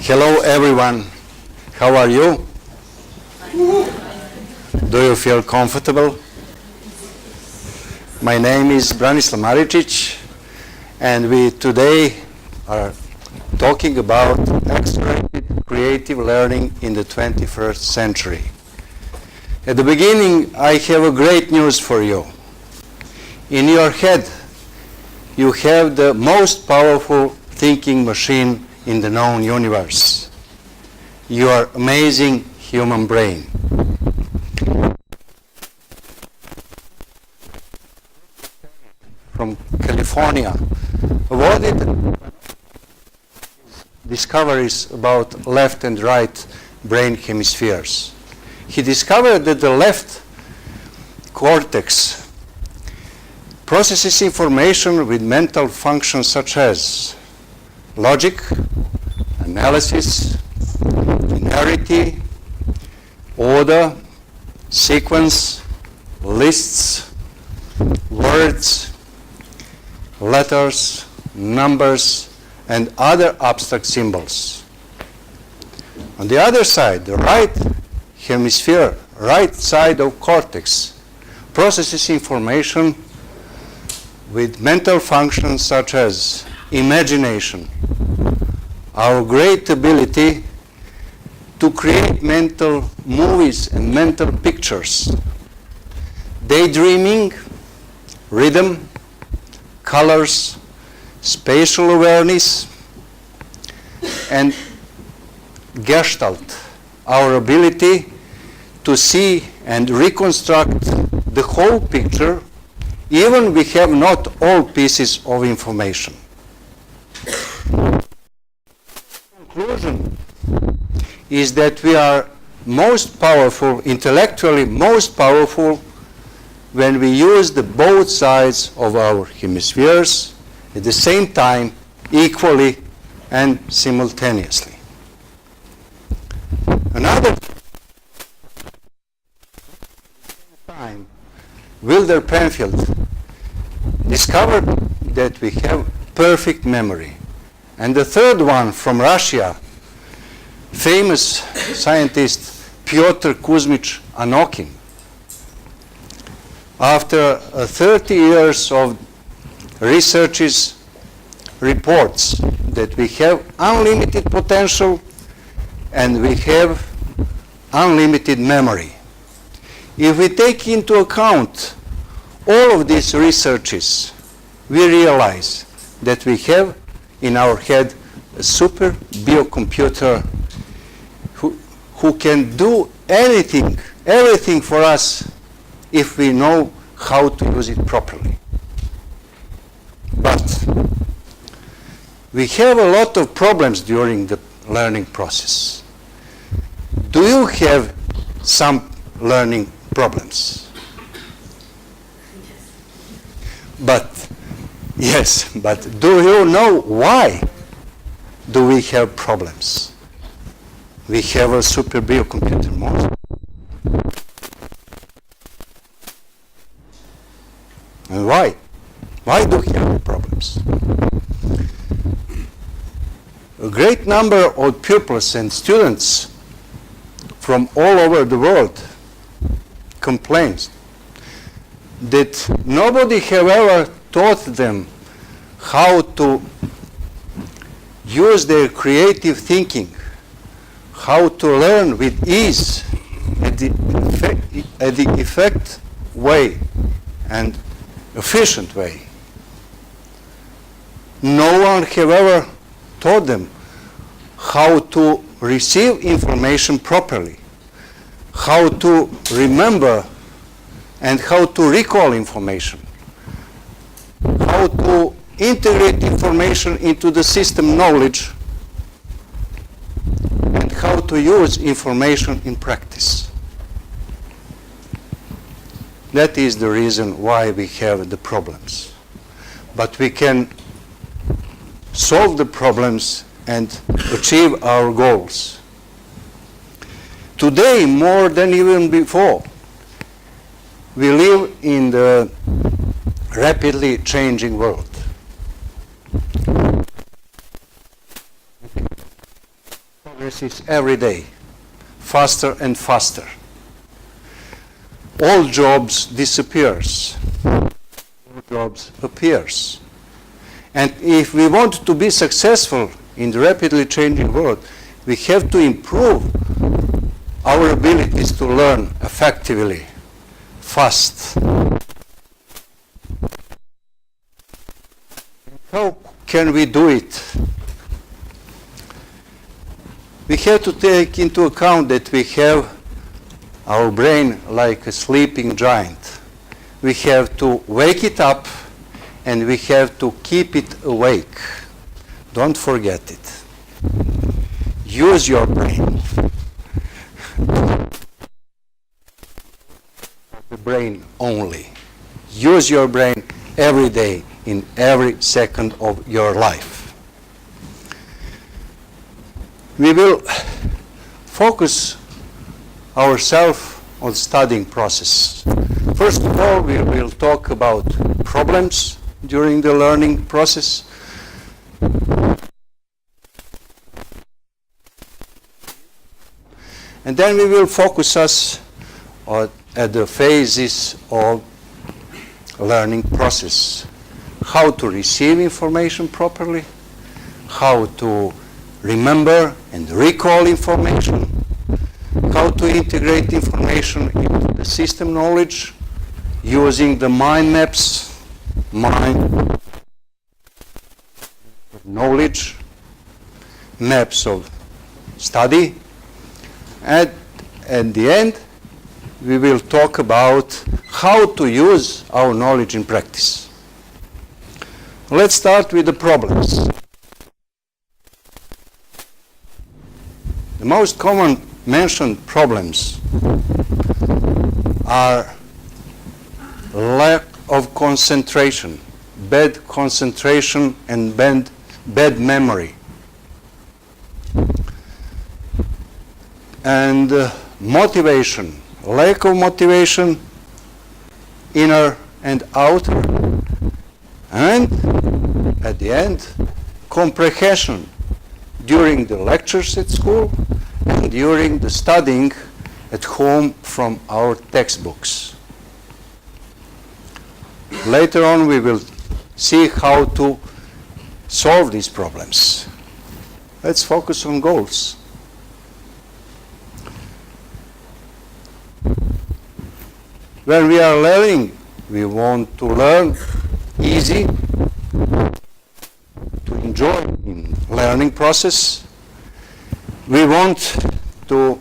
Hello everyone, how are you? Do you feel comfortable? My name is Branislav Maricic, and we today are talking about accelerated creative learning in the 21st century. At the beginning, I have a great news for you. In your head, you have the most powerful thinking machine in the known universe. Your amazing human brain. From California, awarded discoveries about left and right brain hemispheres. He discovered that the left cortex processes information with mental functions such as logic, analysis, linearity, order, sequence, lists, words, letters, numbers, and other abstract symbols. On the other side, the right hemisphere, right side of cortex, processes information with mental functions such as imagination, our great ability to create mental movies and mental pictures, daydreaming, rhythm, colors, spatial awareness, and gestalt, our ability to see and reconstruct the whole picture, even we have not all pieces of information. Conclusion is that we are most powerful, intellectually most powerful, when we use the both sides of our hemispheres at the same time, equally and simultaneously. Another time, Wilder Penfield discovered that we have perfect memory. And the third one from Russia, famous scientist Pyotr Kuzmich Anokin. After 30 years of researches, reports that we have unlimited potential and we have unlimited memory. If we take into account all of these researches, we realize that we have in our head a super biocomputer who can do everything for us if we know how to use it properly. But we have a lot of problems during the learning process. Do you have some learning problems? Yes, but do you know why do we have problems? We have a super biocomputer most. And why? Why do we have problems? A great number of pupils and students from all over the world complains that nobody have ever taught them how to use their creative thinking, how to learn with ease at the effective way and efficient way. No one have ever taught them how to receive information properly, how to remember and how to recall information, how to integrate information into the system knowledge, and how to use information in practice. That is the reason why we have the problems. But we can solve the problems and achieve our goals. Today, more than even before, we live in the rapidly changing world. progresses every day, faster and faster. All jobs disappears, all jobs appears. And if we want to be successful in the rapidly changing world, we have to improve our abilities to learn effectively, fast. How can we do it? We have to take into account that we have our brain like a sleeping giant. We have to wake it up and we have to keep it awake. Don't forget it. Use your brain. The brain only. Use your brain every day in every second of your life. We will focus ourselves on studying process. First of all, we will talk about problems during the learning process. And then we will focus us at the phases of learning process. How to receive information properly, how to remember and recall information, how to integrate information into the system knowledge using the mind maps, mind knowledge, maps of study. And at the end, we will talk about how to use our knowledge in practice. Let's start with the problems. The most common mentioned problems are lack of concentration, bad concentration and bad memory, and motivation, lack of motivation, inner and outer, and at the end, comprehension during the lectures at school and during the studying at home from our textbooks. Later on, we will see how to solve these problems. Let's focus on goals. When we are learning, we want to learn easy, to enjoy in learning process. We want to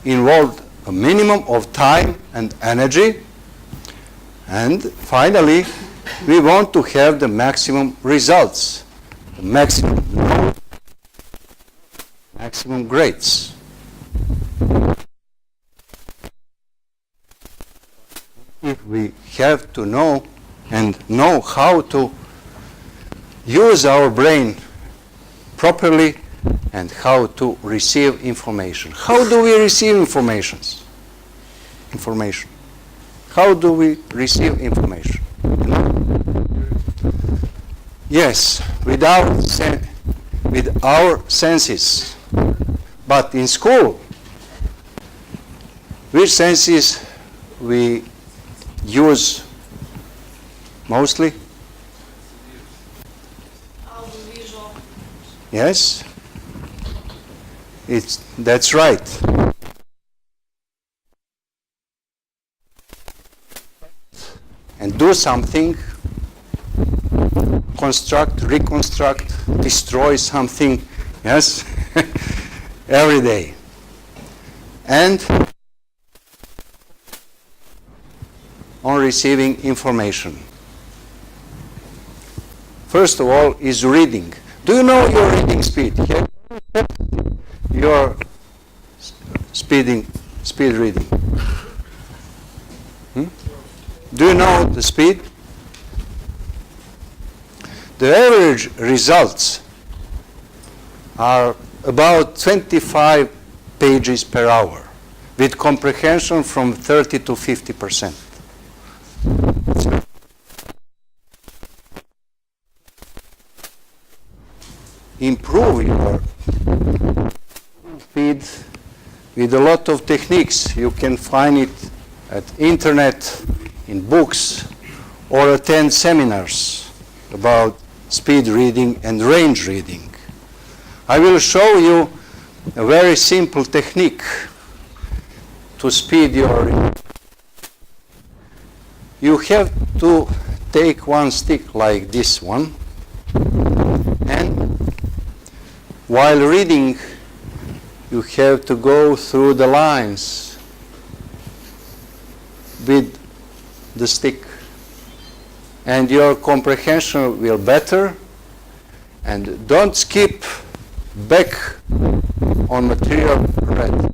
involve a minimum of time and energy. And finally, we want to have the maximum results, the maximum grades. If we have to know how to use our brain properly and how to receive information. How do we receive information? How do we receive information? Yes, with our senses. But in school, which senses we use mostly? Audiovisual. Yes, that's right. And do something, construct, reconstruct, destroy something, yes, every day. And on receiving information. First of all is reading. Do you know your reading speed? Your speed reading. Do you know the speed? The average results are about 25 pages per hour, with comprehension from 30 to 50%. improve your speed with a lot of techniques. You can find it at internet, in books, or attend seminars about speed reading and range reading. I will show you a very simple technique to speed your reading. You have to take one stick like this one, and while reading you have to go through the lines with the stick, and your comprehension will better. And don't skip back on material read,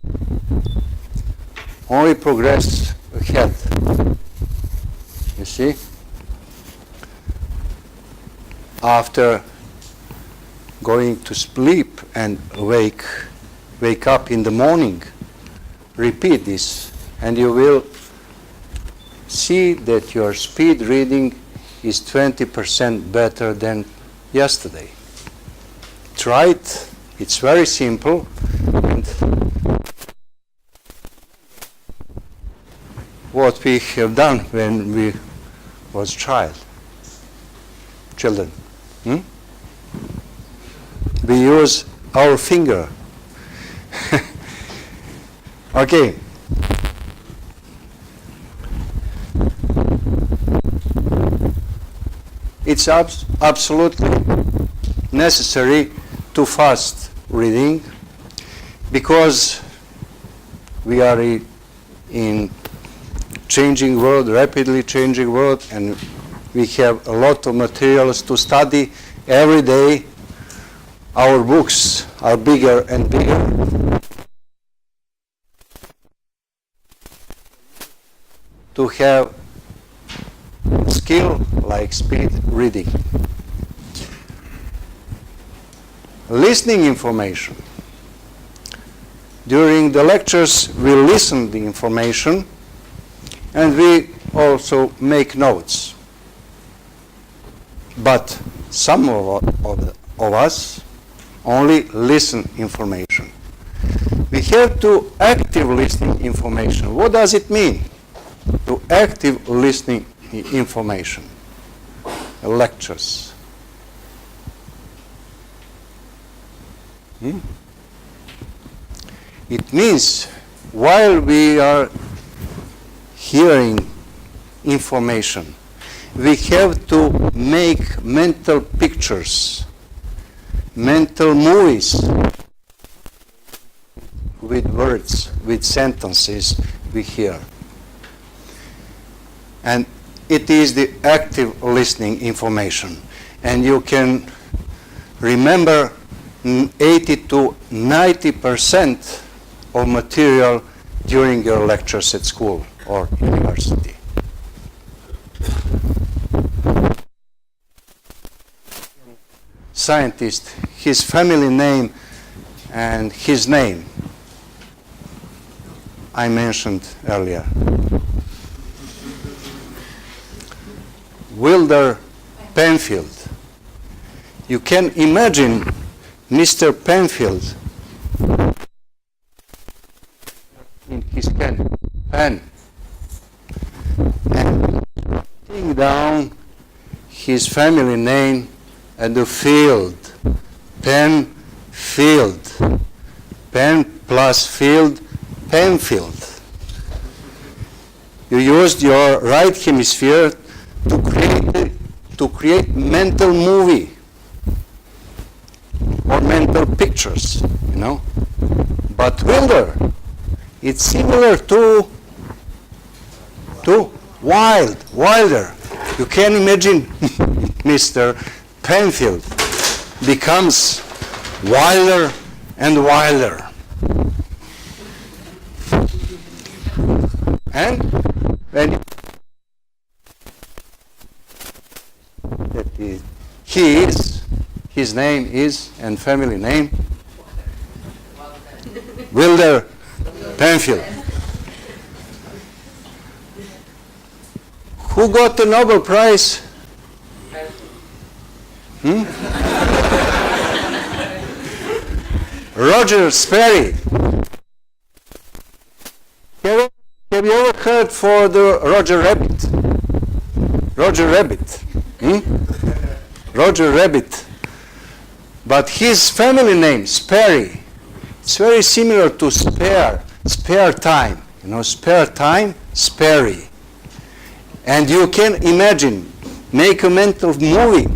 only progress ahead. You see? After going to sleep and wake up in the morning, repeat this, and you will see that your speed reading is 20% better than yesterday. Try it. It's very simple. And what we have done when we was children. We use our finger. Okay. It's absolutely necessary to fast reading, because we are in changing world, rapidly changing world, and we have a lot of materials to study every day. Our books are bigger and bigger. To have skill like speed reading. Listening information. During the lectures we listen the information, and we also make notes. But some of us only listen information. We have to active listening information. What does it mean? To active listening information, lectures. It means while we are hearing information, we have to make mental pictures, mental movies with words, with sentences we hear. And it is the active listening information. And you can remember 80 to 90% of material during your lectures at school or university. Scientist, his family name and his name I mentioned earlier. Wilder Penfield. You can imagine Mr. Penfield in his pen and writing down his family name and the field. Penfield. Pen plus field, Penfield. You used your right hemisphere to create mental movie or mental pictures, you know. But Wilder, it's similar to Wilder. You can imagine Mr. Penfield becomes wilder and wilder. And when his name is, and family name, Wilder Penfield. Who got the Nobel Prize? Roger Sperry. Have you ever heard for the Roger Rabbit? Roger Rabbit. Roger Rabbit. But his family name, Sperry, it's very similar to spare time. You know, spare time, Sperry. And you can imagine, make a mental movie.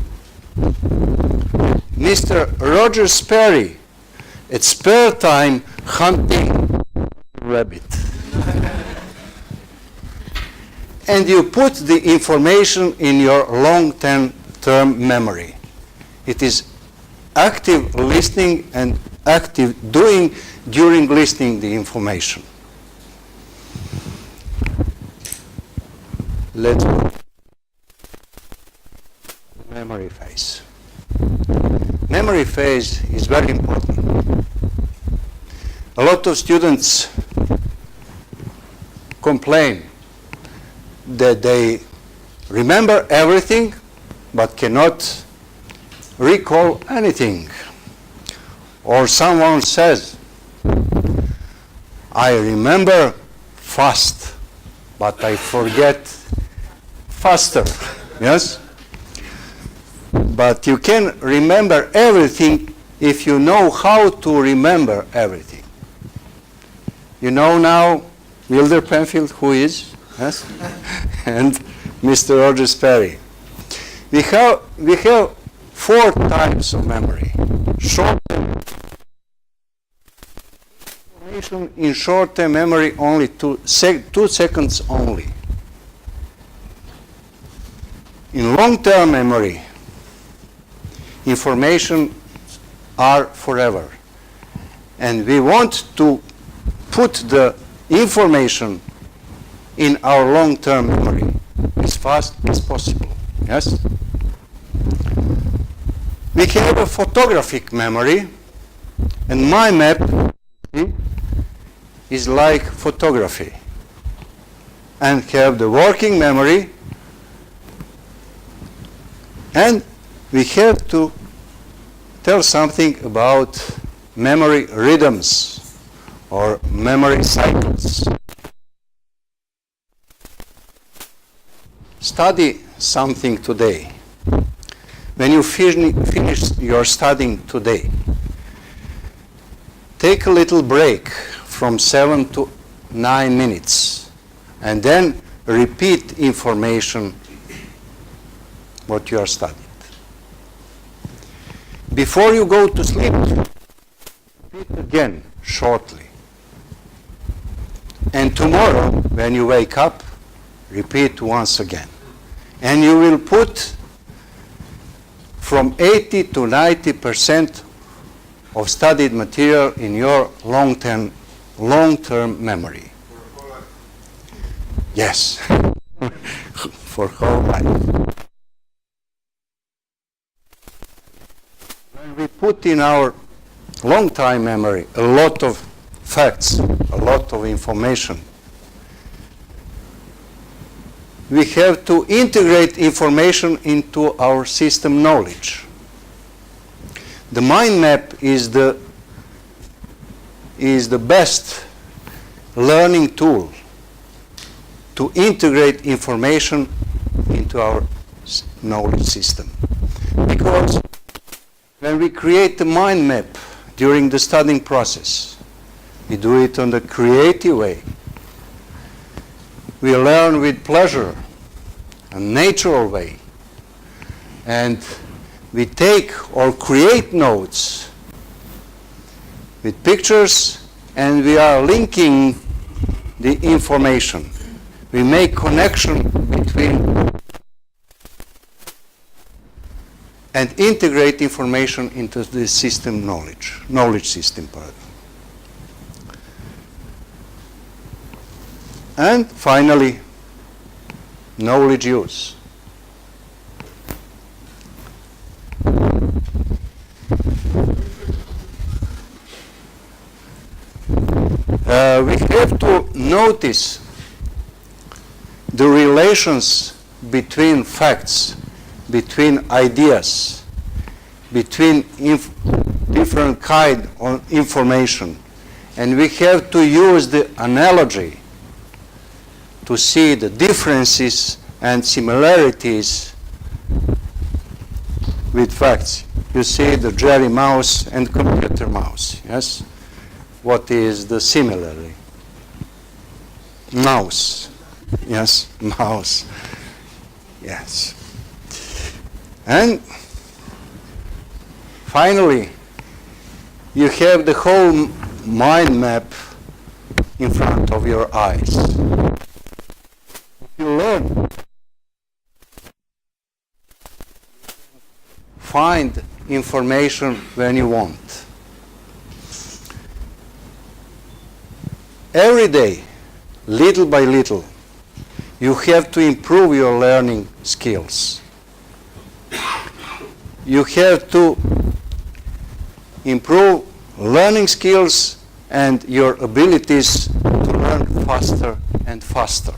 Mr. Roger Sperry, at spare time, hunting rabbit. And you put the information in your long-term memory. It is active listening and active doing during listening the information. Let's go. Memory phase. Memory phase is very important. A lot of students complain that they remember everything but cannot recall anything. Or someone says, I remember fast, but I forget faster. Yes? But you can remember everything if you know how to remember everything. You know now Wilder Penfield, who is? Yes? And Mr. Roger Sperry. We have 4 types of memory. Short-term information in short-term memory only 2 seconds only. In long-term memory, information are forever. And we want to put the information in our long-term memory as fast as possible. Yes? We have a photographic memory, and my map is like photography. And have the working memory, and we have to tell something about memory rhythms or memory cycles. Study something today. When you finish your studying today, take a little break from 7 to 9 minutes and then repeat information what you are studying. Before you go to sleep, repeat again shortly. And tomorrow, when you wake up, repeat once again. And you will put from 80 to 90% of studied material in your long-term memory. For whole life. Yes, for whole life. When we put in our long-time memory a lot of facts, a lot of information, we have to integrate information into our system knowledge. The mind map is the best learning tool to integrate information into our knowledge system. Because when we create the mind map during the studying process, we do it in the creative way. We learn with pleasure, a natural way. And we take or create notes with pictures, and we are linking the information. We make connection between and integrate information into the system knowledge system part. And finally, knowledge use. We have to notice the relations between facts, between ideas, between different kind of information. And we have to use the analogy to see the differences and similarities with facts. You see the Jerry mouse and computer mouse, yes? What is the similarity? Mouse, yes, mouse, yes. And finally, you have the whole mind map in front of your eyes. You learn. Find information when you want. Every day, little by little, you have to improve your learning skills. You have to improve learning skills and your abilities to learn faster and faster.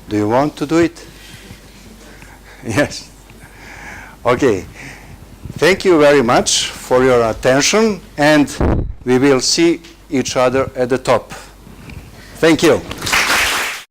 Do you want to do it? Yes. Okay. Thank you very much for your attention, and we will see each other at the top. Thank you.